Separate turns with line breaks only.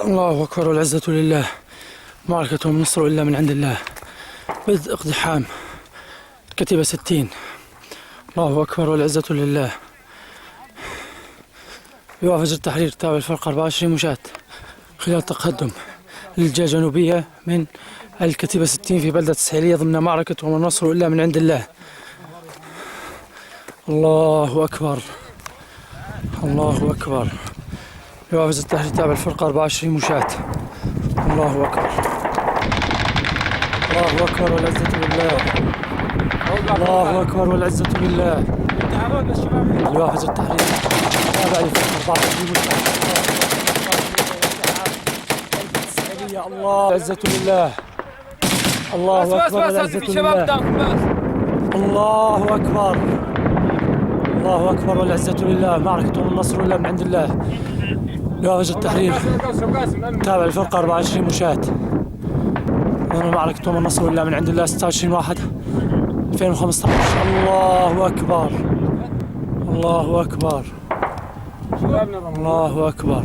الله أكبر والعزة لله. معركة النصر إلا من عند الله. بدء اقتحام كتيبة 60. الله أكبر والعزة لله. يوافج التحرير تابع الفرقة 24 مشاة خلال تقدم للجهة الجنوبية من الكتيبة 60 في بلدة السهيلية ضمن معركة وما النصر إلا من عند الله. الله أكبر. الله أكبر. يوافز التحرير تابع الفرقة 24 مشاة. الله أكبر. الله أكبر والعزة لله. الله أكبر والعزة لله. يوافز التحرير تابع الفرقة 24 مشاة. الله العزة لله. الله أكبر والعزة لله. الله أكبر. الله أكبر والعزة لله. معركة النصر إلا من عند الله. يوافج التحرير تابع الفرقة 24 مشاة ضمن معركة النصر إلا من عند الله 26/1/2015. الله أكبر. الله أكبر. الله أكبر.